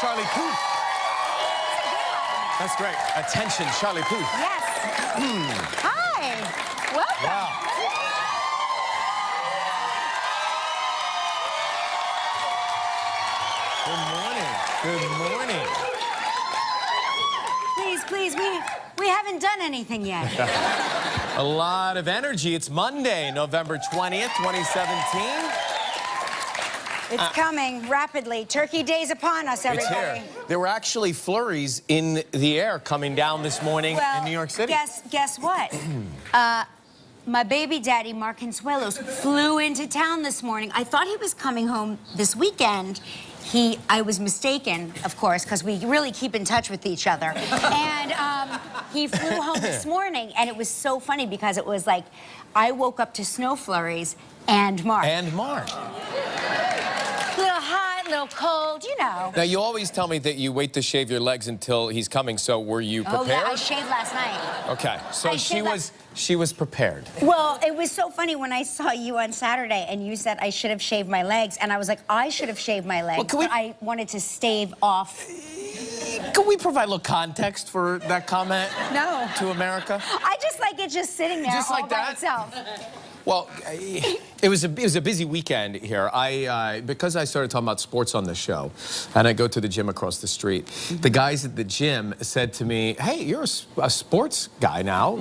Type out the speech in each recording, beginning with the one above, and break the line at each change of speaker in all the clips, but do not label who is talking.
Charlie Puth. That's great. Attention, Charlie Puth.
Yes. Hi. Welcome.
Wow. Good morning. Good morning.
Please, we haven't done anything yet.
A lot of energy. It's Monday, November 20th, 2017.
It's coming rapidly. Turkey Day's upon us, everybody.
It's here. There were actually flurries in the air coming down this morning in New York City.
Guess what? My baby daddy, Mark Consuelos, flew into town this morning. I thought he was coming home this weekend. I was mistaken, of course, because we really keep in touch with each other. And he flew home this morning, and it was so funny because it was like, I woke up to snow flurries and Mark.
And Mark.
Little hot, little cold, you know.
Now, you always tell me that you wait to shave your legs until he's coming, so were you prepared?
Oh, yeah, I shaved last night.
Okay, so she was prepared.
Well, it was so funny when I saw you on Saturday and you said I should have shaved my legs, and I was like, I should have shaved my legs, but I wanted to stave off.
Can we provide a little context for that comment?
No.
To America?
I just like it just sitting there
just
all
like
by
that?
itself.
Well, it was a busy weekend here. Because I started talking about sports on the show, and I go to the gym across the street, the guys at the gym said to me, hey, you're a sports guy now.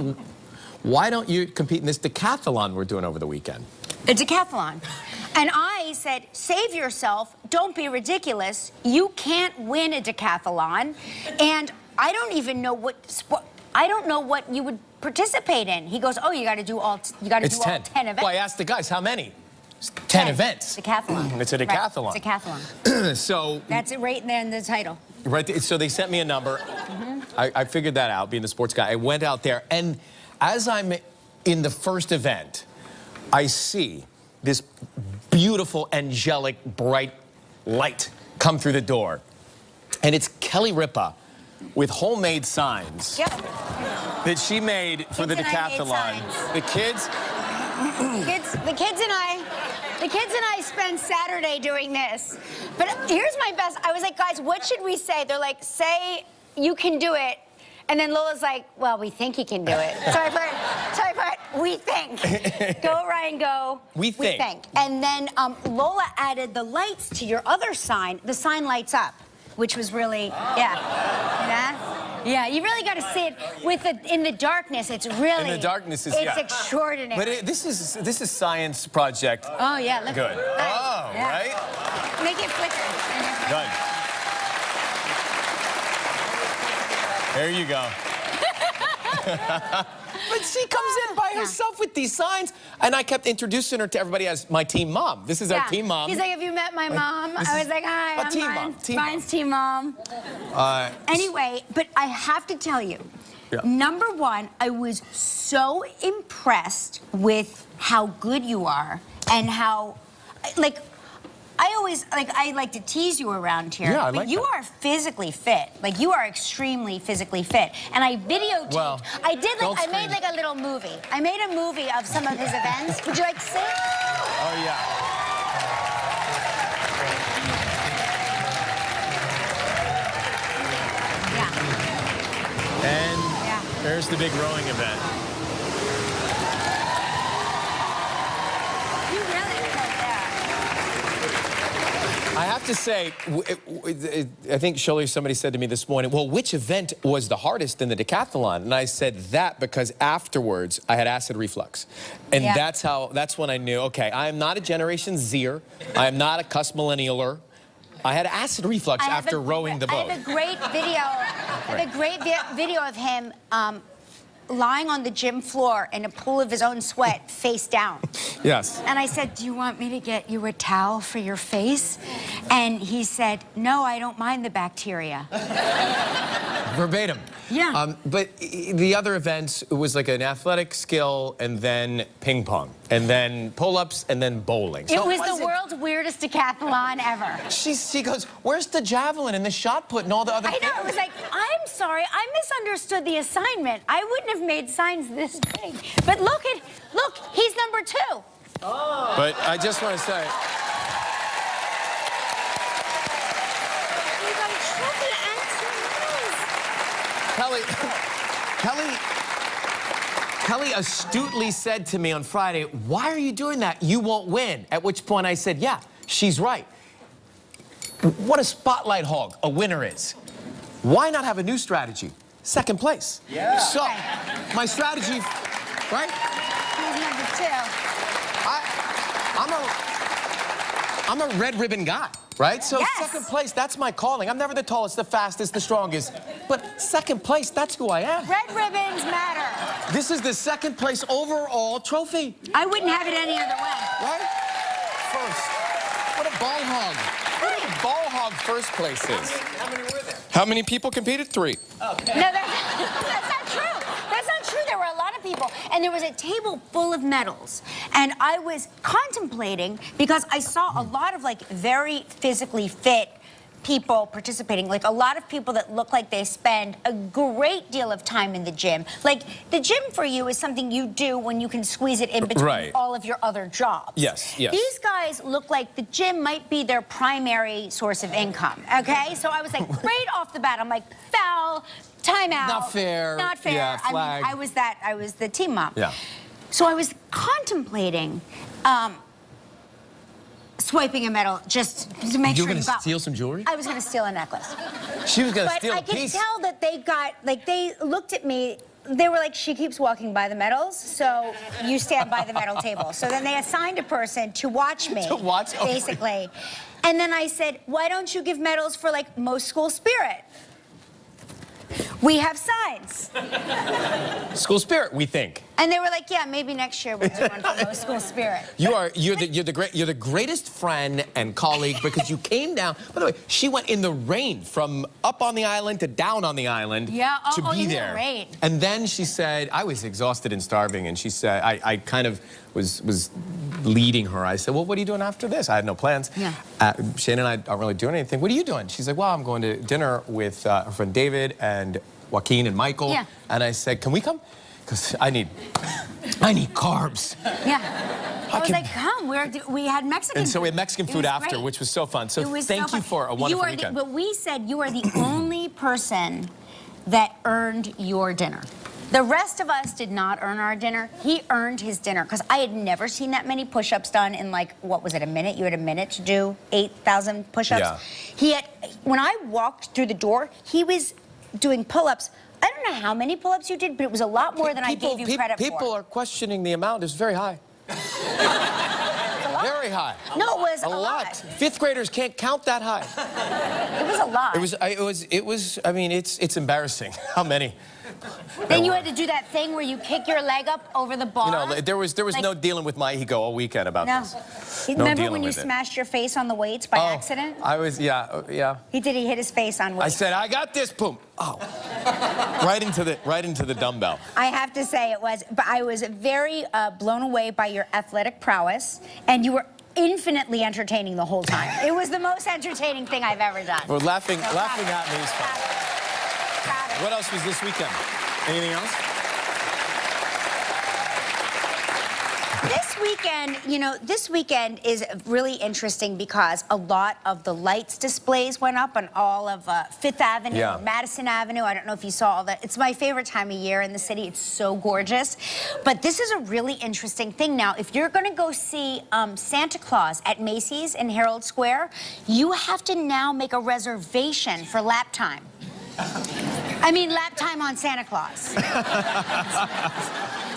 Why don't you compete in this decathlon we're doing over the weekend?
A decathlon. And I said, save yourself, don't be ridiculous. You can't win a decathlon, and I don't even know what sport. I don't know what you would participate in. He goes, oh, you got to do all 10 events.
Well, I asked the guys, how many? 10 events.
Decathlon.
It's a decathlon.
Right. It's a decathlon.
So
that's it right there in the title.
Right. So they sent me a number. I figured that out, being the sports guy. I went out there, and as I'm in the first event, I see this beautiful, angelic, bright light come through the door. And it's Kelly Ripa with homemade signs that she made for the decathlon. The kids and I spent Saturday doing this. But here's my best. I was like, guys, what should we say? They're like, say you can do it. And then Lola's like, well, we think he can do it. So I put, we think. Go, Ryan, go. We think. And then Lola added the lights to your other sign. The sign lights up, which was really, yeah, you really got to see it in the darkness. It's really in the darkness. It's extraordinary. But this is science project. Oh yeah, look good. Oh, right. Make it flicker. Done. There you go. But she comes in by herself with these signs, and I kept introducing her to everybody as my team mom. This is our team mom. He's like, have you met my mom? I was like, hi, I'm team mom. Mine's team mom. Anyway, but I have to tell you, number one, I was so impressed with how good you are and how, like, I like to tease you around here. Yeah, but you are physically fit. Like, you are extremely physically fit. And I videotaped. Well, I made like a little movie. I made a movie of some of his events. Would you like to see it? Oh, yeah. Yeah. And there's the big rowing event. I have to say, I think somebody said to me this morning, well, which event was the hardest in the decathlon? And I said that because afterwards I had acid reflux. And that's when I knew, okay, I am not a Generation Zer. I am not a cuss millennialer. I had acid reflux after rowing the boat. I have a great video of him lying on the gym floor in a pool of his own sweat, face down. Yes. And I said, do you want me to get you a towel for your face? And he said, no, I don't mind the bacteria. Verbatim. Yeah. But the other events, it was like an athletic skill, and then ping pong, and then pull-ups, and then bowling. It was the world's weirdest decathlon ever. She goes, where's the javelin and the shot put and all the other things? I know, it was like, I'm sorry, I misunderstood the assignment. I wouldn't have made signs this big. But look, he's number 2. Oh. But I just want to say... Kelly astutely said to me on Friday, why are you doing that? You won't win. At which point I said, yeah, she's right. What a spotlight hog a winner is. Why not have a new strategy? Second place.
Yeah.
So, my strategy, right?
He's number 2.
I'm a red ribbon guy, right? So
Yes.
second place, that's my calling. I'm never the tallest, the fastest, the strongest. But second place, that's who I am.
Red ribbons matter.
This is the second place overall trophy.
I wouldn't have it any other way.
Right? First. What a ball hog. What a ball hog first place is.
How many were there?
How many people competed? 3.
Okay.
No, that's not true. That's not true. There were a lot of people. And there was a table full of medals. And I was contemplating, because I saw a lot of, like, very physically fit people participating, like a lot of people that look like they spend a great deal of time in the gym. Like, the gym for you is something you do when you can squeeze it in between all of your other jobs.
Yes, yes.
These guys look like the gym might be their primary source of income, okay? So I was like, right off the bat, I'm like, foul, timeout.
Not fair.
Not fair.
Yeah, flag.
I was the team mom.
Yeah.
So I was contemplating swiping a medal just to make
You
sure
were
you
gonna
got
steal some jewelry?
I was going to steal a necklace.
She was gonna
But
steal
I
a
could
piece.
tell that they got, like, they looked at me. They were like, she keeps walking by the medals, so you stand by the medal table. So then they assigned a person to watch me.
To watch? Oh,
basically. And then I said, why don't you give medals for, like, most school spirit? We have signs.
School spirit, we think.
And they were like, yeah, maybe next year we'll do one for most school spirit.
You're the greatest friend and colleague because you came down. By the way, she went in the rain from up on the island to down on the island to be
in
there.
The rain.
And then she said, I was exhausted and starving, and she said, I kind of was leading her. I said, well, what are you doing after this? I had no plans.
Yeah.
Shane and I aren't really doing anything. What are you doing? She's like, well, I'm going to dinner with her friend David and Joaquin and Michael.
Yeah.
And I said, can we come? Because I need carbs.
Yeah. I was like, come, we had Mexican
And so we
food.
had Mexican
It
food
was
after,
great.
which was so fun. So
It was
thank
so
you
fun.
for a wonderful weekend.
But we said you are the only person that earned your dinner. The rest of us did not earn our dinner. He earned his dinner, because I had never seen that many push-ups done in, like, what was it, a minute? You had a minute to do 8,000 push-ups?
Yeah.
When I walked through the door, he was doing pull-ups. I don't know how many pull-ups you did, but it was a lot more than I gave you credit for.
People are questioning the amount. It's very high. Very high.
No, it was
a lot. Fifth graders can't count that high.
It was a lot.
I mean, it's embarrassing how many.
Then you had to do that thing where you kick your leg up over the bar.
You know, there was
like,
no dealing with my ego all weekend about this.
Remember when you smashed your face on the weights by accident?
Yeah.
He hit his face on weights.
I said, I got this, boom. Oh. right into the dumbbell.
I have to say but I was very blown away by your athletic prowess, and you were infinitely entertaining the whole time. It was the most entertaining thing I've ever done.
Well, laughing at me is fun.
Proud of it.
What else was this weekend? Anything else?
This weekend is really interesting because a lot of the lights displays went up on all of Fifth Avenue, or Madison Avenue. I don't know if you saw all that. It's my favorite time of year in the city. It's so gorgeous. But this is a really interesting thing now. If you're going to go see Santa Claus at Macy's in Herald Square, you have to now make a reservation for lap time. I mean, lap time on Santa Claus.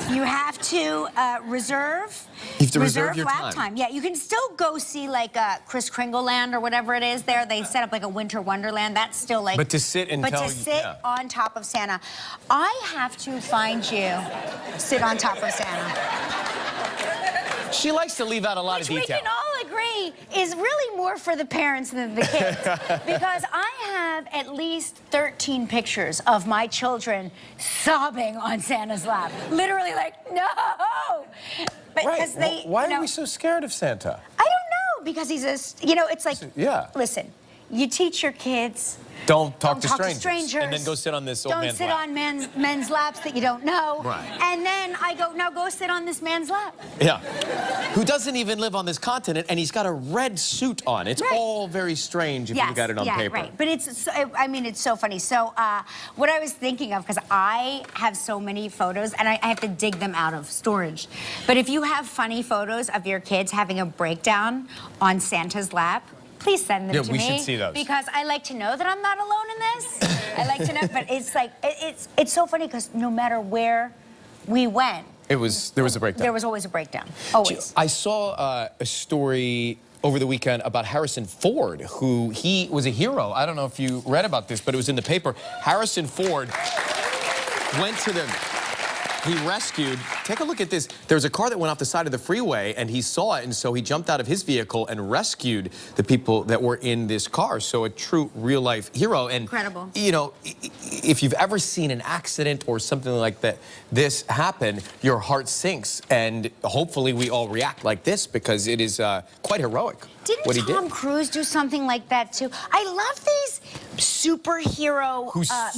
You have to reserve.
You have to reserve your
lap time. Yeah, you can still go see, like, Kris Kringle Land or whatever it is there. They set up like a winter wonderland. That's still like.
But to sit
on top of Santa, I have to find you sit on top of Santa.
She likes to leave out a lot of detail.
Which we can all agree is really more for the parents than the kids. Because I have at least 13 pictures of my children sobbing on Santa's lap. Literally like, no! But
Why are we so scared of Santa?
I don't know, because he's it's like, listen, you teach your kids.
Don't talk to
Don't talk to
strangers.
strangers.
And then go sit on this old
Don't
man's
sit
lap.
on men's laps that you don't know.
Right.
And then I go, now go sit on this man's lap.
Yeah. Who doesn't even live on this continent, and he's got a red suit on. It's all very strange if you got it on paper.
Right. But it's, I mean, it's so funny. So what I was thinking of, because I have so many photos, and I have to dig them out of storage. But if you have funny photos of your kids having a breakdown on Santa's lap, please send them to me.
Yeah, we should see those.
Because I like to know that I'm not alone in this. I like to know, but it's like, it's so funny because no matter where we went, there was a breakdown. There was always a breakdown, always.
I saw a story over the weekend about Harrison Ford, who he was a hero. I don't know if you read about this, but it was in the paper. Harrison Ford went to he rescued, take a look at this. There was a car that went off the side of the freeway, and he saw it, and so he jumped out of his vehicle and rescued the people that were in this car. So a true real-life hero. And,
incredible.
You know, if you've ever seen an accident or something like that, this happen, your heart sinks, and hopefully we all react like this because it is quite heroic.
Didn't Tom Cruise do something like that too? I love these superhero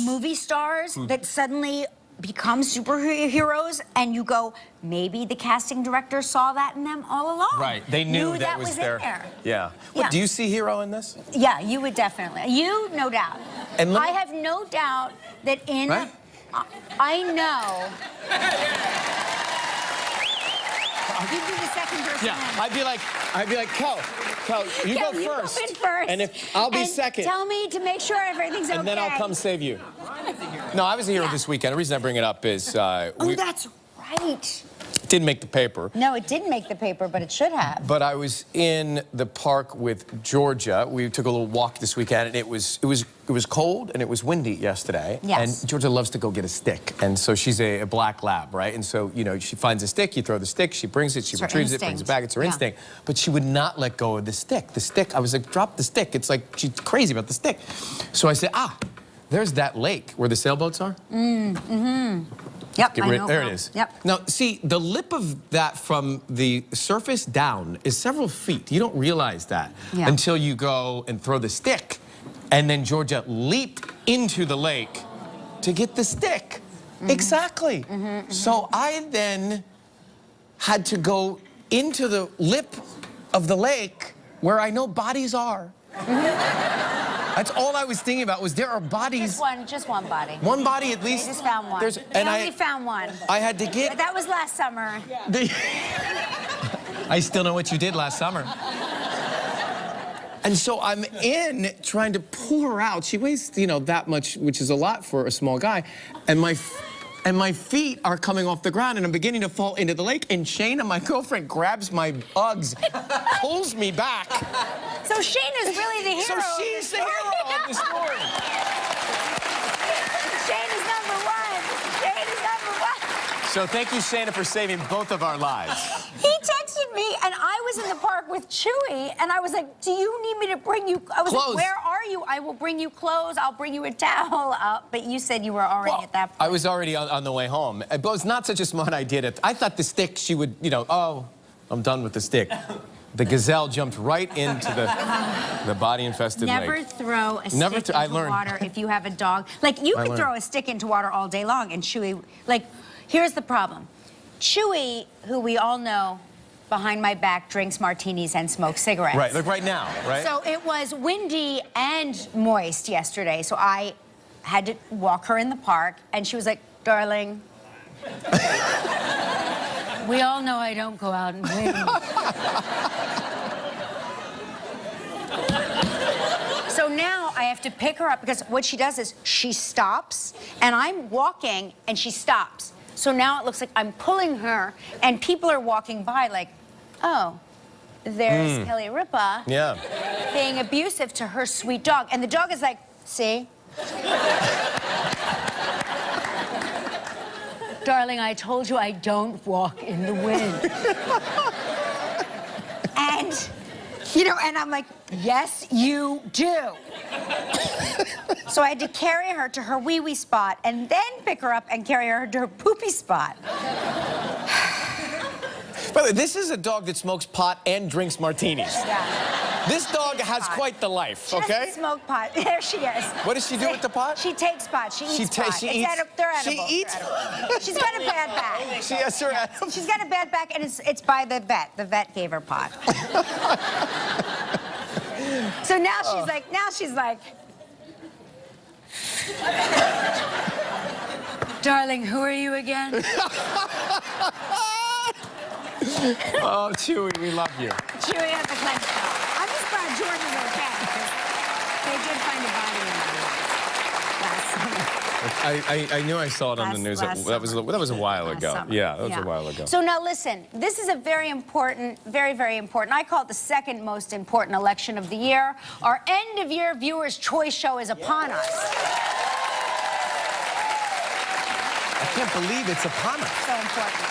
movie stars that suddenly become superheroes, and you go, maybe the casting director saw that in them all along.
Right, they knew that was there.
In there.
Yeah. What, do you see hero in this?
Yeah, you would definitely. You, no doubt. And I have no doubt that in,
right?
I know. I'll give you the second person.
Yeah, I'd be like, Kel, you go first.
You go in first.
And if I'll be second.
Tell me to make sure everything's okay.
And then I'll come save you. No, I was a hero this weekend. The reason I bring it up is
oh, that's right.
Didn't make the paper.
No, it didn't make the paper, but it should have.
But I was in the park with Georgia. We took a little walk this weekend, and it was cold and it was windy yesterday.
Yes.
And Georgia loves to go get a stick, and so she's a black lab, right? And so she finds a stick, you throw the stick, she brings it, she retrieves it, brings it back. It's her instinct. But she would not let go of the stick. The stick, I was like, drop the stick. It's like she's crazy about the stick. So I said, there's that lake where the sailboats are.
Yep, I know.
There it is.
Yep.
Now, see, the lip of that from the surface down is several feet. You don't realize that until you go and throw the stick. And then Georgia leaped into the lake to get the stick. Exactly. So I then had to go into the lip of the lake where I know bodies are. That's all I was thinking about, was there are bodies.
Just one body.
One body at least?
They just found one. They only found one.
I had to get...
But that was last summer.
I still know what you did last summer. And so I'm in trying to pull her out. She weighs, that much, which is a lot for a small guy. And my feet are coming off the ground, and I'm beginning to fall into the lake. And Shayna, my girlfriend, grabs my Uggs, pulls me back.
So Shayna's really the hero.
So she's the hero of the story.
Shayna's number one. Shayna's number one.
So thank you, Shayna, for saving both of our lives.
He texted me, and I was in the park with Chewy, and I was like, do you need me to bring you... I was like, where are you? I will bring you clothes. I'll bring you a towel. But you said you were already at that point.
I was already on the way home. But it was not such a smart idea. I thought the stick, she would, oh, I'm done with the stick. The gazelle jumped right into the body-infested lake.
Never throw a stick into water if you have a dog. Like, you could throw a stick into water all day long, and Chewy... Like, here's the problem. Chewy, who we all know, behind my back, drinks martinis and smokes cigarettes.
Right, like right now, right? So
it was windy and moist yesterday, so I had to walk her in the park, and she was like, darling, we all know I don't go out and win. So now I have to pick her up, because what she does is she stops, and I'm walking, and she stops. So now it looks like I'm pulling her, and people are walking by like, oh, there's Kelly Ripa being abusive to her sweet dog. And the dog is like, see? Darling, I told you I don't walk in the wind. And, and I'm like, yes, you do. So I had to carry her to her wee-wee spot and then pick her up and carry her to her poopy spot.
By the way, this is a dog that smokes pot and drinks martinis.
Yeah.
This dog has quite the life,
She
okay?
doesn't smoke pot. There she is.
What does she do with the pot?
She takes pot. She eats pot.
She eats.
They're edible.
She eats.
They're edible. She's got a bad back.
She has her edible.
She's got a bad back, and it's by the vet. The vet gave her pot. So now she's like, darling, who are you again?
Oh, Chewy, we love you.
Chewy at the cleanse shop. I'm just glad Jordan's okay, because they did find a body in the last summer.
I knew I saw it on the news. That was a while ago.
Summer.
Yeah, that was a while ago.
So now listen, this is a very important, very, very important. I call it the second most important election of the year. Our end-of-year viewers' choice show is upon us.
I can't believe it's upon us.
So important.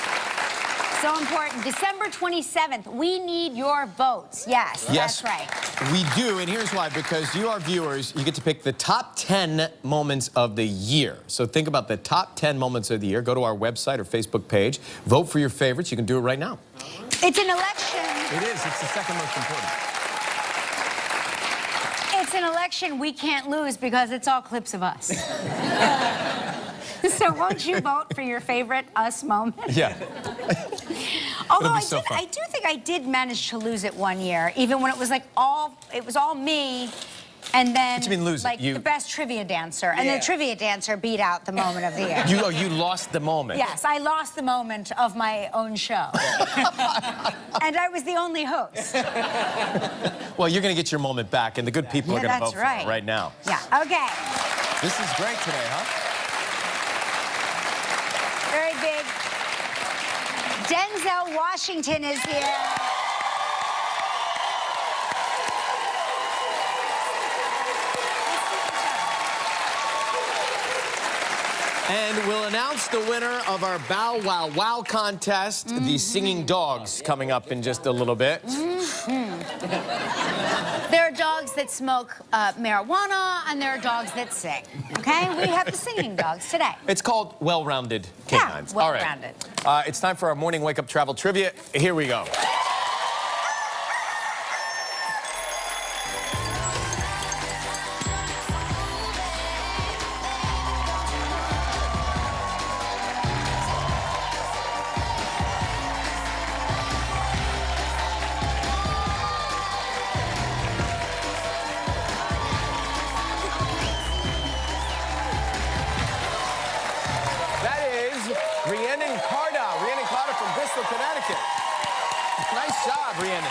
So important. December 27th, we need your votes. Yes, that's right.
We do, and here's why. Because you, our viewers, you get to pick the top 10 moments of the year. So think about the top 10 moments of the year. Go to our website or Facebook page. Vote for your favorites. You can do it right now.
It's an election.
It is. It's the second most important.
It's an election we can't lose because it's all clips of us. So won't you vote for your favorite us moment?
Yeah.
Although
It'll be so fun.
I do think I did manage to lose it one year, even when it was like all me, and then
What do you mean lose it?
like the best trivia dancer, and the trivia dancer beat out the moment of the year.
You lost the moment.
Yes, I lost the moment of my own show. And I was the only host.
Well, you're going to get your moment back, and the good people are going to vote for it right now.
Yeah, okay.
This is great today, huh?
Very big. Denzel Washington is here.
And we'll announce the winner of our Bow Wow Wow contest, the singing dogs, coming up in just a little bit.
There are dogs that smoke marijuana, and there are dogs that sing, okay? We have the singing dogs today.
It's called Well-Rounded Canines.
Yeah, well-rounded.
All right. It's time for our morning wake-up travel trivia. Here we go. Connecticut. Nice job, Rhiannon.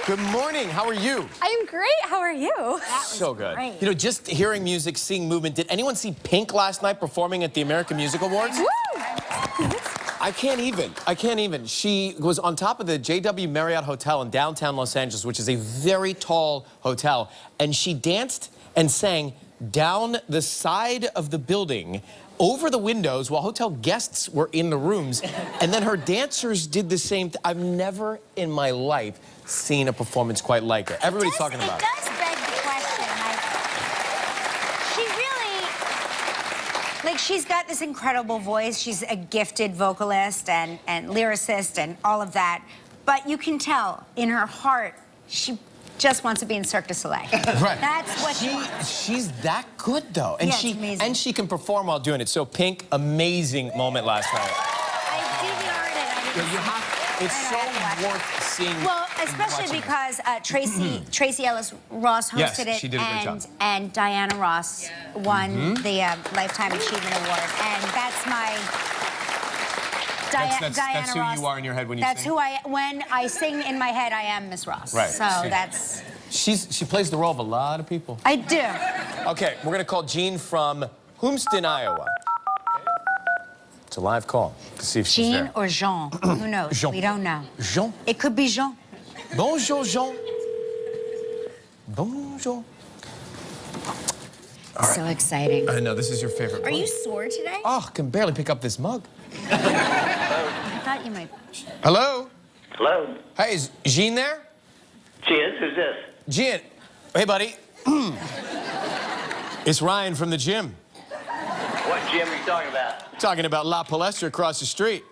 Good morning. How are you?
I'm great. How are you?
So good.
Great.
You know, just hearing music, seeing movement. Did anyone see Pink last night performing at the American Music Awards?
Woo!
I can't even. She was on top of the JW Marriott Hotel in downtown Los Angeles, which is a very tall hotel, and she danced and sang down the side of the building over the windows while hotel guests were in the rooms, and then her dancers did the same thing. I've never in my life seen a performance quite like it. Everybody's talking about it.
It does beg the question, like, she really, like, she's got this incredible voice. She's a gifted vocalist and lyricist and all of that, but you can tell in her heart, she just wants to be in Cirque du Soleil.
Right.
That's what she wants.
She's that good, though. And
Yeah, it's amazing.
she can perform while doing it. So Pink, amazing moment last night.
I DVR'd it.
It's so worth seeing.
Well, especially because Tracy Ellis Ross hosted it,
she did a great job.
and Diana Ross won the Lifetime Achievement Award, and that's my.
That's
Diana
who
Ross,
you are in your head when you
that's
sing?
when I sing in my head, I am Miss Ross.
Right.
So that's.
She plays the role of a lot of people.
I do.
Okay, we're gonna call Jean from Hoomston, Iowa. It's a live call to see if she's
Jean
there.
or Jean? Who knows?
Jean.
We don't know.
Jean.
It could be Jean.
Bonjour, Jean. Bonjour.
So exciting.
I know, this is your favorite
Are
part.
you sore today?
Oh, I can barely pick up this mug.
I thought you might.
Hello?
Hello?
Hey, is Jean there?
She is? Who's this?
Jean. Hey, buddy. It's Ryan from the gym.
What gym are you talking about?
Talking about La Palestra across the street.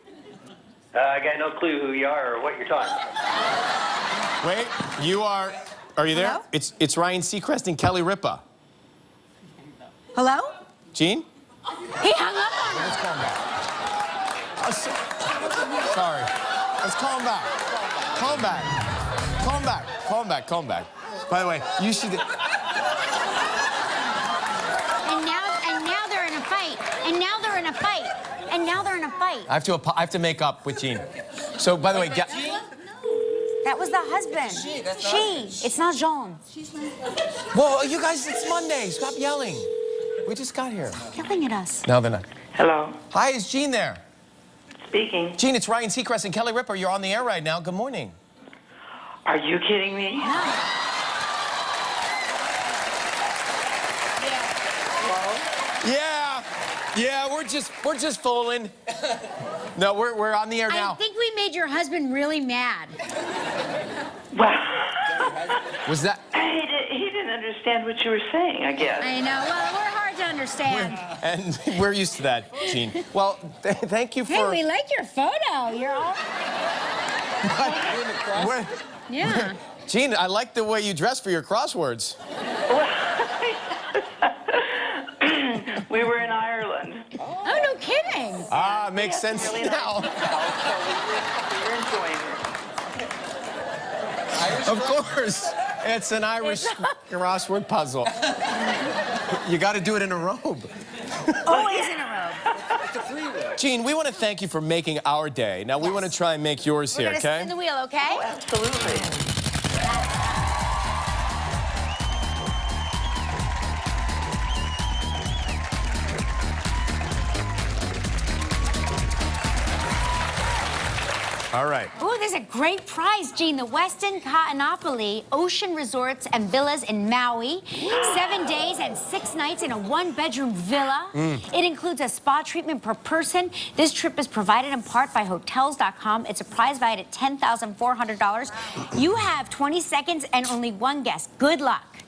I got no clue who you are or what you're talking about.
Wait, you are Are you there?
Hello?
It's Ryan Seacrest and Kelly Ripa.
Hello?
Gene?
He hung up on
Let's
her.
call him back. Sorry. Let's call him back. Call him back. Call him back. Call him back. Call him back. By the way, you should...
And now they're in a fight. And now they're in a fight. And now they're in a fight.
I have to make up with Gene. So, by the way...
That was the husband. She. It's not Jean.
Whoa, you guys, it's Monday. Stop yelling. We just got here.
Yelling at us.
No, they're not.
Hello.
Hi, is Gene there?
Speaking.
Gene, it's Ryan Seacrest and Kelly Ripa. You're on the air right now. Good morning.
Are you kidding me?
Yeah, we're just fooling. No, we're on the air now.
I think we made your husband really mad.
Well,
Was that...
he didn't understand what you were saying, I guess.
I know. Well, we're hard to understand.
And we're used to that, Gene. Well, thank you for...
Hey, we like your photo. You're all... Yeah.
Gene, I like the way you dress for your crosswords.
We were in Ireland.
Oh, no kidding.
Ah, makes sense
Really
now.
nice. So we were enjoying it.
Of course. It's an Irish crossword puzzle. You got to do it in a robe.
Always in a robe.
Gene, we want to thank you for making our day. Now, we want to try and make yours
We're
here,
gonna
okay?
spin the wheel, okay?
Absolutely.
All right.
Ooh, there's a great prize, Gene. The Westin Cottonopoly Ocean Resorts and Villas in Maui. 7 days and 6 nights in a one-bedroom villa. It includes a spa treatment per person. This trip is provided in part by Hotels.com. It's a prize valued at $10,400. You have 20 seconds and only one guess. Good luck.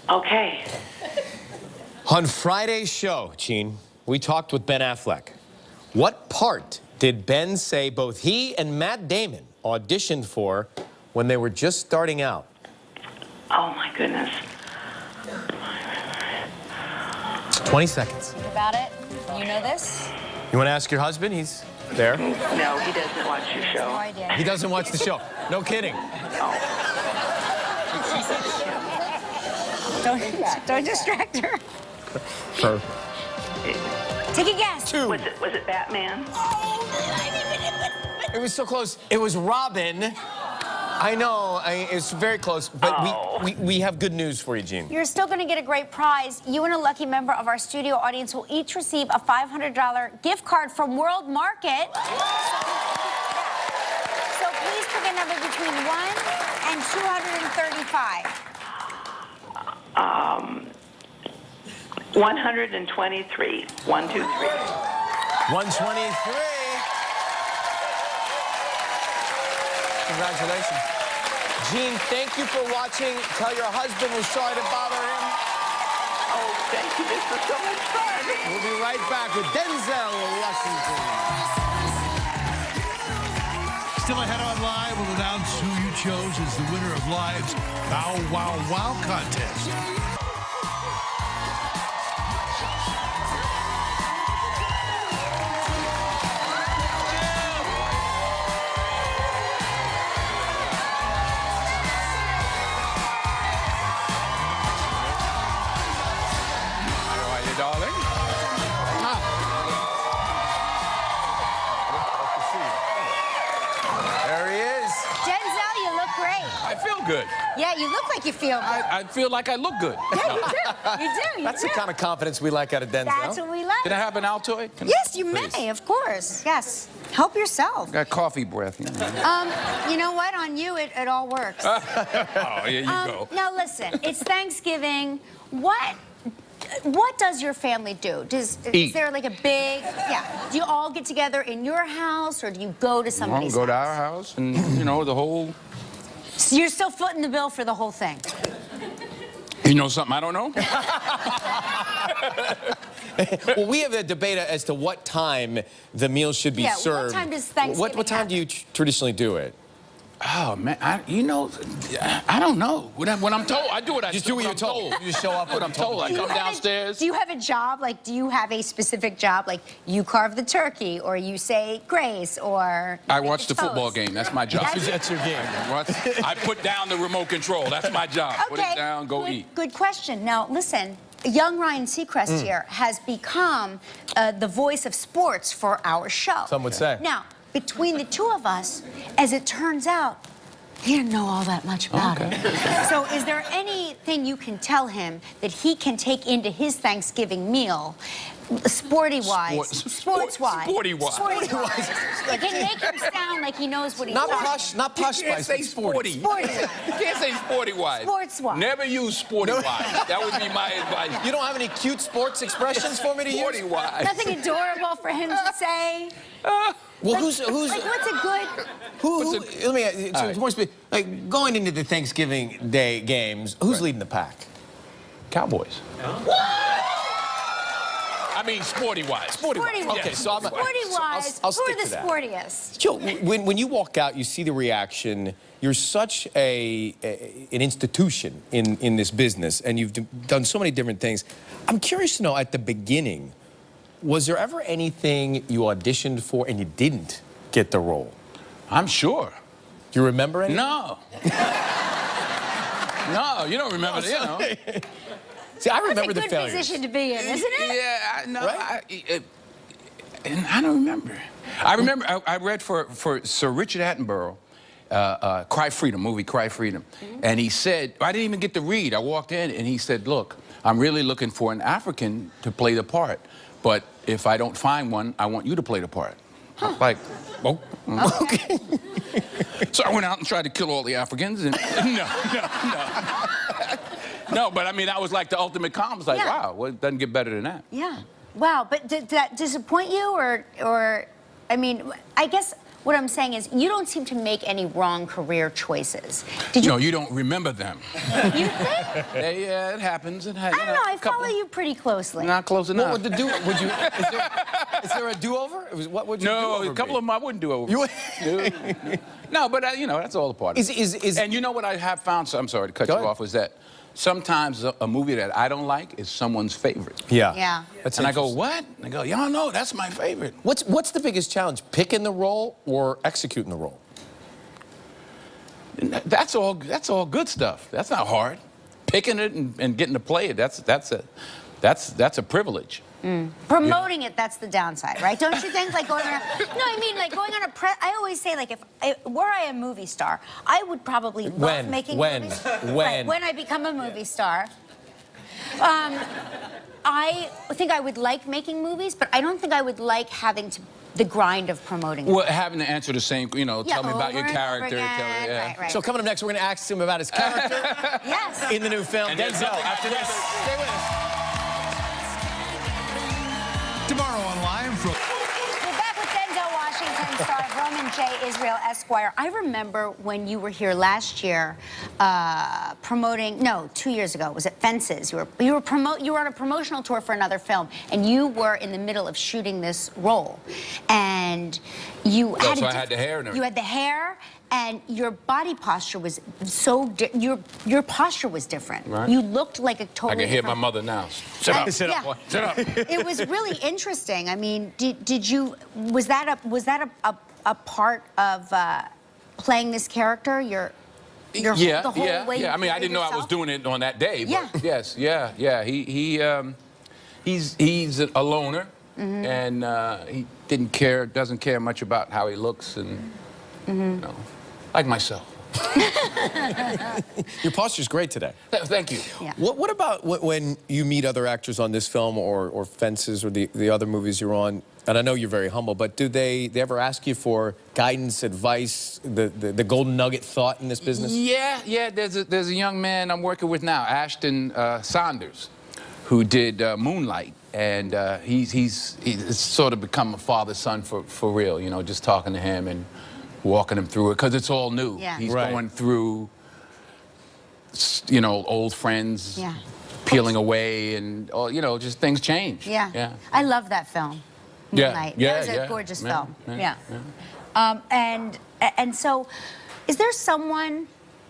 Okay.
On Friday's show, Gene, we talked with Ben Affleck. What part did Ben say both he and Matt Damon auditioned for when they were just starting out?
Oh, my goodness.
20 seconds.
Think about it. You know this?
You want to ask your husband? He's there.
No, he doesn't watch your
No
show.
idea.
He doesn't watch the show. No kidding.
Don't distract her. Take a guess.
2.
Was it Batman?
It was so close. It was Robin. I know. It's very close. But we have good news for you, Gene.
You're still going to get a great prize. You and a lucky member of our studio audience will each receive a $500 gift card from World Market. So please pick a number between 1 and 235.
123. 1, 2, 3.
123. Congratulations. Gene, thank you for watching. Tell your husband we're sorry to bother him.
Oh, thank you. This was so much fun.
We'll be right back with Denzel Washington.
Still ahead on Live, we'll announce who you chose as the winner of Live's Bow Wow Wow contest.
Darling.
There he is.
Denzel, you look great.
I feel good.
Yeah, you look like you feel good.
I feel like I look good.
Yeah, you do. You do.
That's the kind of confidence we like out of Denzel.
That's what we like.
Can I have an Altoid?
Yes, you
Please.
may, of course. Yes. Help yourself.
Got coffee breath. You know.
You know what? On you, it all works.
Oh, here you go.
Now, listen. It's Thanksgiving. What does your family do? Is
Eat.
there like a big, do you all get together in your house or do you go to
I'll
somebody's
go to
house?
our house and, you know, the whole...
So you're still footing the bill for the whole thing?
You know something I don't know?
Well, we have a debate as to what time the meal should be served.
What time does Thanksgiving
What time do you traditionally do it?
Oh man, you know, I don't know. When I'm told, I do what I
Just do what you're told. You just show up
what I'm told. I come downstairs.
Do you have a job? Like, do you have a specific job? Like, you carve the turkey, or you say grace, or
I watch the football game. That's my job.
That's your game.
I put down the remote control. That's my job. Put it down, go eat.
Good question. Now, listen. Young Ryan Seacrest here has become the voice of sports for our show.
Some would say.
Now, between the two of us, as it turns out, he didn't know all that much about it. So is there anything you can tell him that he can take into his Thanksgiving meal, sporty-wise? Sports-wise.
Sporty-wise.
Sporty-wise. It can make him sound like he knows what he's
Not
talking
posh, not posh
You can't
spice,
say
but sporty.
sporty.
Sporty-wise.
You can't say sporty-wise.
Sports-wise.
Never use sporty-wise. That would be my advice.
You don't have any cute sports expressions for me to use?
Sporty-wise.
Nothing adorable for him to say.
Well,
Like,
who's
like, what's a good...
let me it's more specific. Like going into the Thanksgiving Day games, who's leading the pack?
Cowboys. I mean, sporty-wise.
Sporty-wise.
Okay, so I'm
Sporty-wise,
I'll
who are
stick
the
to that.
sportiest?
Joe, when you walk out, you see the reaction. You're such an institution in this business, and you've done so many different things. I'm curious to know, at the beginning, was there ever anything you auditioned for and you didn't get the role?
I'm sure.
Do you remember anything?
No. No, you don't remember, you know.
See, I remember the
That's a good
failures.
position to be in, isn't it?
Yeah, I know.
Right?
I don't remember. I read for Sir Richard Attenborough, Cry Freedom, movie Cry Freedom. And he said, I didn't even get to read. I walked in and he said, look, I'm really looking for an African to play the part. But if I don't find one, I want you to play the part. Like, oh, okay. So I went out and tried to kill all the Africans, and no. No, but I mean, that was like the ultimate calm. It's like,
Yeah.
wow, well, it doesn't get better than that.
Yeah. Wow, but did that disappoint you, or, I mean, I guess what I'm saying is you don't seem to make any wrong career choices. Did you?
No, you don't remember them.
You think?
Yeah, it happens.
I don't know. I follow you pretty closely.
Not close
What
enough.
would the do? Would you? Is there a do-over? What would you do?
No, a couple of them I wouldn't do over.
You would?
No, but you know, that's all a part of it. And you know what I have found? So I'm sorry to cut you off. Was that sometimes a movie that I don't like is someone's favorite.
Yeah.
Yeah.
That's
And I go,
interesting.
what? And I go, y'all know that's my favorite.
What's the biggest challenge? Picking the role or executing the role?
That's all good stuff. That's not hard. Picking it and getting to play it, that's a privilege.
Promoting it, that's the downside, right? Don't you think? Like going on no, I mean, like going on a I always say, like, were I a movie star, I would probably love making movies. Right, when I become a movie star. I think I would like making movies, but I don't think I would like having the grind of promoting it.
Well, having to answer the same, you know, tell me about your
over and
character.
over
Tell me,
again.
yeah.
Right, right.
So coming up next, we're going to ask him about his character
Yes.
in the new film,
And there's
Denzel.
nothing
After this, stay with us.
Tomorrow on Live from...
We're back with Denzel Washington, star of Roman J. Israel Esquire. I remember when you were here last year promoting, no, 2 years ago, was it Fences? You were on a promotional tour for another film, and you were in the middle of shooting this role. And you had
I had the hair and everything.
You had the hair, and your body posture was your posture was different.
Right.
You looked like a totally
I can hear my
different-
mother now. Shut up.
Sit up,
boy. Shut up.
It was really interesting. I mean, was that a part of playing this characer? The whole way you
I mean, I didn't know I was
yourself?
doing it on that day. But
Yeah.
Yes, yeah. He's a loner, and he doesn't care much about how he looks, and you know, like myself.
Your posture's great today.
Thank you.
Yeah.
What about when you meet other actors on this film or Fences or the other movies you're on? And I know you're very humble, but do they ever ask you for guidance, advice, the golden nugget thought in this business?
Yeah. There's a young man I'm working with now, Ashton Saunders, who did Moonlight, and he's sort of become a father-son for real. You know, just talking to him and walking him through it, because it's all new.
Yeah.
He's
Right.
going through, you know, old friends
Yeah.
peeling away, and you know, just things change.
Yeah. I love that film.
Yeah,
Moonlight.
yeah,
That was a
yeah,
gorgeous
yeah,
film.
yeah,
Yeah. And so Is there someone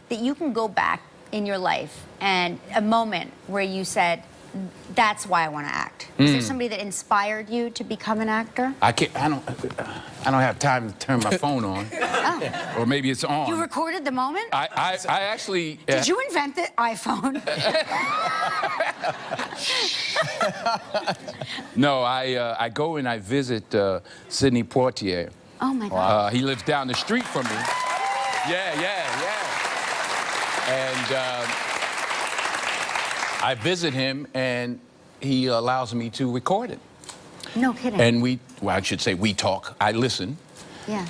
that you can go back in your life and a moment where you said, that's why I want to act? Is there somebody that inspired you to become an actor?
I don't have time to turn my phone on.
Oh.
Or maybe it's on.
You recorded the moment?
I actually...
Did you invent the iPhone?
No, I go and I visit Sidney Poitier.
Oh, my God.
He lives down the street from me. Yeah. And I visit him, and he allows me to record it.
No kidding.
And I should say we talk. I listen.
Yeah.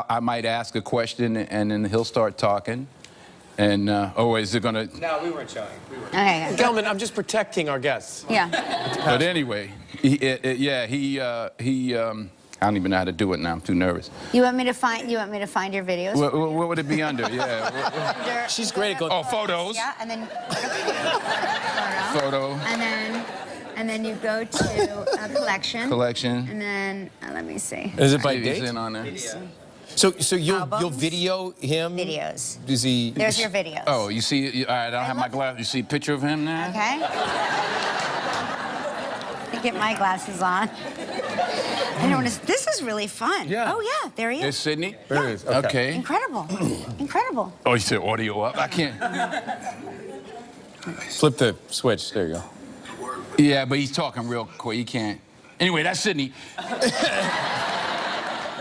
I might ask a question, and then he'll start talking. And, is it gonna...
No, we weren't showing.
Okay.
Gelman, I'm just protecting our guests.
Yeah.
But anyway, I don't even know how to do it now. I'm too nervous.
You want me to find your videos?
What would it be under? Yeah.
She's great at going.
Oh, photos.
Yeah, and then
Photo.
And then you go to collection.
Collection.
And then let me see.
Is it by
He's
date?
in on there.
So you'll
Albums?
video him?
Videos.
Is he?
There's your videos.
Oh, you see? All right, I don't have my glasses. You see a picture of him now?
Okay. Let me get my glasses on. I know this is really fun.
Yeah.
Oh yeah, there he
There's
is.
Sidney?
There it is.
Okay.
Incredible. Incredible.
Oh, you said audio up? I can't.
Flip the switch. There you go.
Yeah, but he's talking real quick. You can't. Anyway, that's Sidney.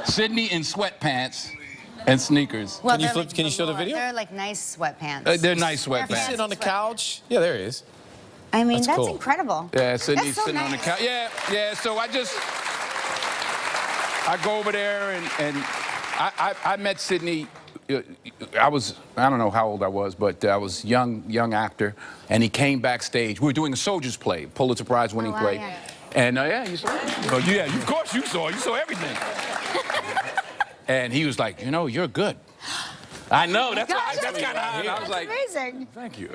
Sidney in sweatpants and sneakers.
Well,
Can you
they're
flip-
like
can you show the
velour.
video?
They're like nice sweatpants.
They're nice
They're
sweatpants.
He's
fancy
sitting on the
sweatpants.
couch. Yeah, there he is.
I mean,
That's
that's
cool.
incredible.
Yeah, Sidney's
That's so
sitting on the
nice.
couch. Yeah. So I go over there and I met Sidney. I don't know how old I was, but I was young actor, and he came backstage. We were doing a Soldier's play, Pulitzer Prize winning
wow,
play.
yeah.
And yeah, you saw it? Oh, yeah, of course you saw everything. And he was like, you're good. I know, that's
Gosh,
kind of how I was like,
amazing.
thank you.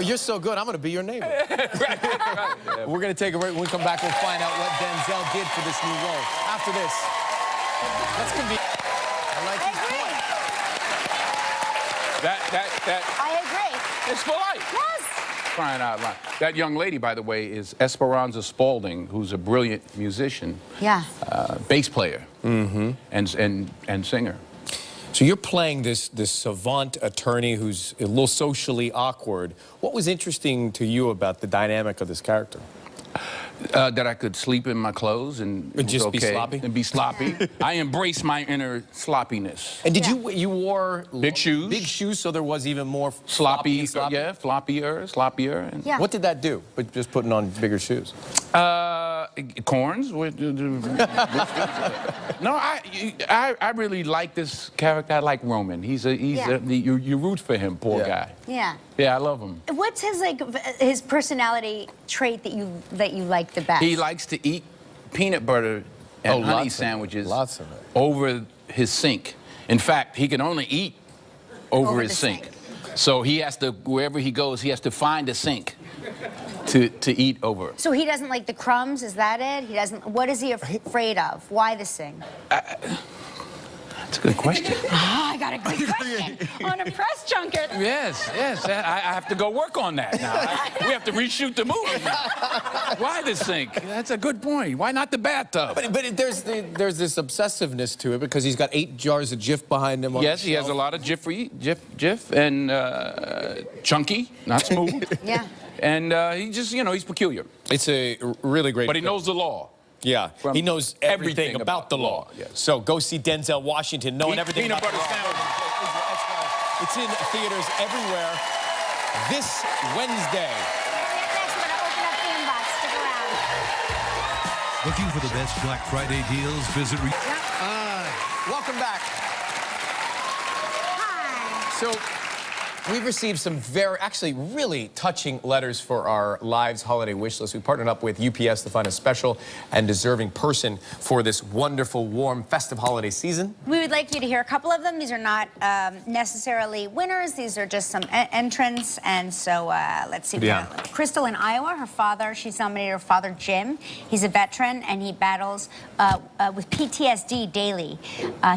You're so good. I'm going to be your neighbor.
Right.
We're going to take a break. When we come back, we'll find out what Denzel did for this new role. After this. That's going to be... I like
I
his
agree.
point.
I agree.
It's polite.
Yes.
Crying out loud. That young lady, by the way, is Esperanza Spalding, who's a brilliant musician.
Yeah.
Bass player. And singer.
So you're playing this savant attorney who's a little socially awkward. What was interesting to you about the dynamic of this character?
That I could sleep in my clothes and it was
just be
okay,
sloppy?
and be sloppy. I embrace my inner sloppiness.
And did you wore
Big shoes.
Big shoes, so there was even more
Sloppy,
and sloppy?
yeah, floppier. And
Yeah.
What did that do? But just putting on bigger shoes.
Corns. No, I really like this character. I like Roman. You root for him, poor guy.
Yeah.
Yeah, I love him.
What's his personality trait that you like the best?
He likes to eat peanut butter and honey
lots of it.
sandwiches
Lots of it.
over his sink. In fact, he can only eat over his
the
sink.
sink.
So he has to, wherever he goes, he has to find a sink to eat over.
So he doesn't like the crumbs, is that it? He doesn't, what is he afraid of? Why the sink?
That's a good question.
Oh, I got a good question on a press junket.
Yes. I have to go work on that now. We have to reshoot the movie now. Why the sink? That's a good point. Why not the bathtub?
But there's this obsessiveness to it because he's got 8 jars of Jif behind him. On
Yes,
the
he has a
shelf.
lot of Jif and chunky, not smooth.
Yeah.
And he just, he's peculiar.
It's a really great.
But he
film.
knows the law.
Yeah,
From
he knows everything about the law.
Yes.
So go see Denzel Washington, knowing everything
Peanut
about the
butter
law. It's in theaters everywhere this Wednesday.
Next, we're gonna open up the inbox. Stick around.
Looking for the best Black Friday deals? Visit...
Welcome back.
Hi.
So We've received some actually really touching letters for our Lives holiday wish list. We partnered up with UPS to find a special and deserving person for this wonderful, warm, festive holiday season.
We would like you to hear a couple of them. These are not necessarily winners. These are just some entrants. And so let's see.
Yeah.
Crystal in Iowa, her father, she's nominated her father, Jim. He's a veteran, and he battles with PTSD daily.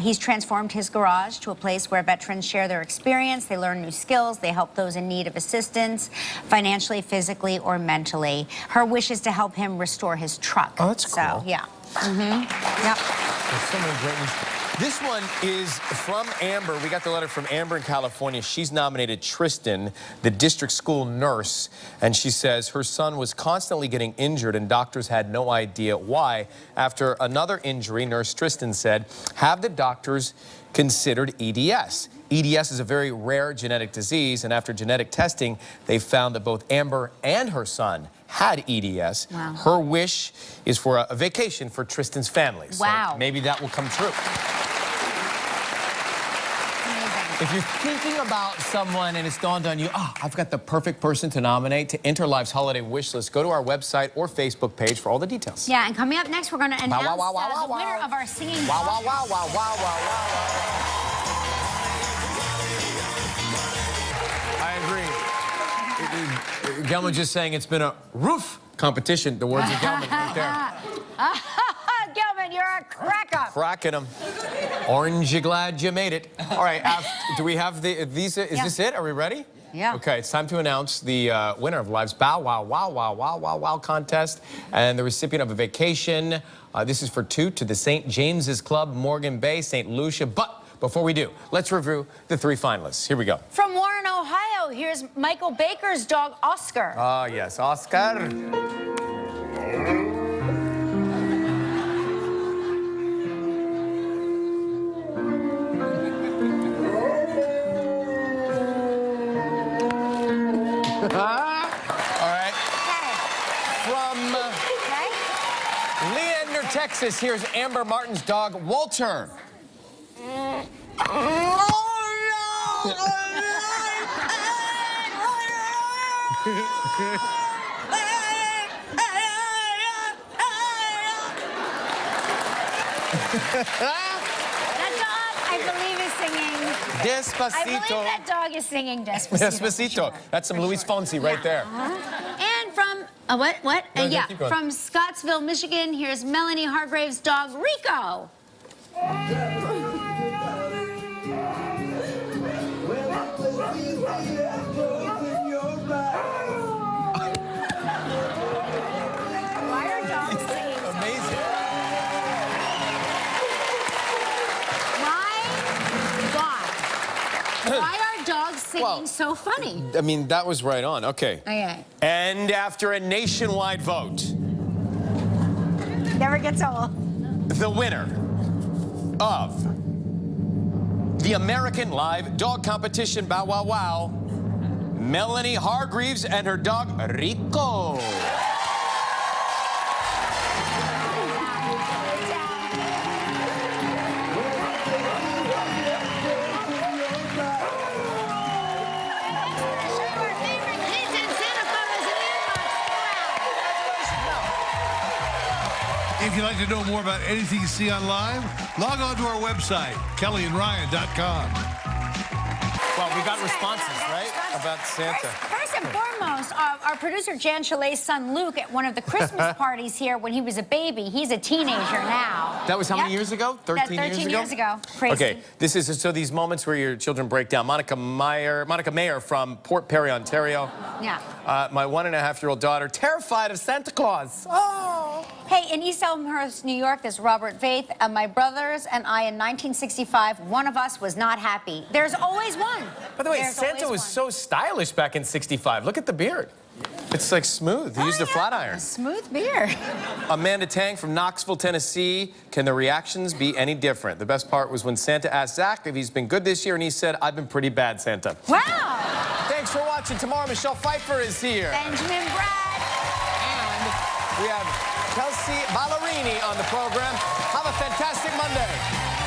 He's transformed his garage to a place where veterans share their experience. They learn new skills. They help those in need of assistance, financially, physically, or mentally. Her wish is to help him restore his truck.
Oh, that's cool.
So, yeah. Yep.
There's so many great ones. This one is from Amber. We got the letter from Amber in California. She's nominated Tristan, the district school nurse, and she says her son was constantly getting injured and doctors had no idea why. After another injury, Nurse Tristan said, have the doctors considered EDS? EDS is a very rare genetic disease, and after genetic testing, they found that both Amber and her son had EDS.
Wow.
Her wish is for a vacation for Tristan's family.
Wow.
So maybe that will come true. If you're thinking about someone and it's dawned on you, oh, I've got the perfect person to nominate to enter Live's holiday wish list, go to our website or Facebook page for all the details.
Yeah, and coming up next, we're going to announce the winner of our singing.
Wow, wow, wow, wow, wow, wow, wow. I agree. Gelman just saying it's been a roof competition. The words of Gelman right there.
Gelman, you're a crack-up.
Cracking them. Orange, you glad you made it. All right, do we have these? Is this it? Are we ready?
Yeah.
Okay, it's time to announce the winner of Live's Bow Wow Wow Wow Wow Wow Wow contest and the recipient of a vacation. This is for two to the St. James's Club, Morgan Bay, St. Lucia. But before we do, let's review the three finalists. Here we go.
From Warren, Ohio, here's Michael Baker's dog, Oscar.
Ah, yes, Oscar. All right. From Leander, Texas, here's Amber Martin's dog, Walter.
That dog, I believe, is singing.
Despacito.
I believe that dog is singing Despacito.
Despacito. That's some Luis Fonsi right there.
And from, what?
Yeah, keep going.
From Scottsville, Michigan, here's Melanie Hargrave's dog, Rico. Why are dogs singing?
Amazing.
My God. Why are dogs singing so funny?
I mean, that was right on. Okay.
Okay.
And after a nationwide vote,
Never gets old.
the winner of the American Live Dog Competition Bow Wow Wow, Melanie Hargreaves and her dog, Rico.
If you'd like to know more about anything you see on Live, log on to our website, kellyandryan.com.
Well, we got responses, right, about Santa.
First and foremost, our producer Jan Chalet's son Luke at one of the Christmas parties here when he was a baby. He's a teenager now.
That was how many years ago? 13
years ago. Crazy.
Okay, this is so these moments where your children break down. Monica Mayer from Port Perry, Ontario.
Yeah.
My 1.5-year-old daughter, terrified of Santa Claus. Oh.
Hey, in East Elmhurst, New York, there's Robert Faith. My brothers and I in 1965, one of us was not happy. There's always one.
By the way,
There's
Santa
always
was
one.
so stylish back in '65. Look at the beard. It's like smooth. He used a flat iron.
Smooth beard.
Amanda Tang from Knoxville, Tennessee. Can the reactions be any different? The best part was when Santa asked Zach if he's been good this year, and he said, I've been pretty bad, Santa.
Wow.
Thanks for watching. Tomorrow, Michelle Pfeiffer is here.
Benjamin Bragg.
And we have Kelsey Ballerini on the program. Have a fantastic Monday.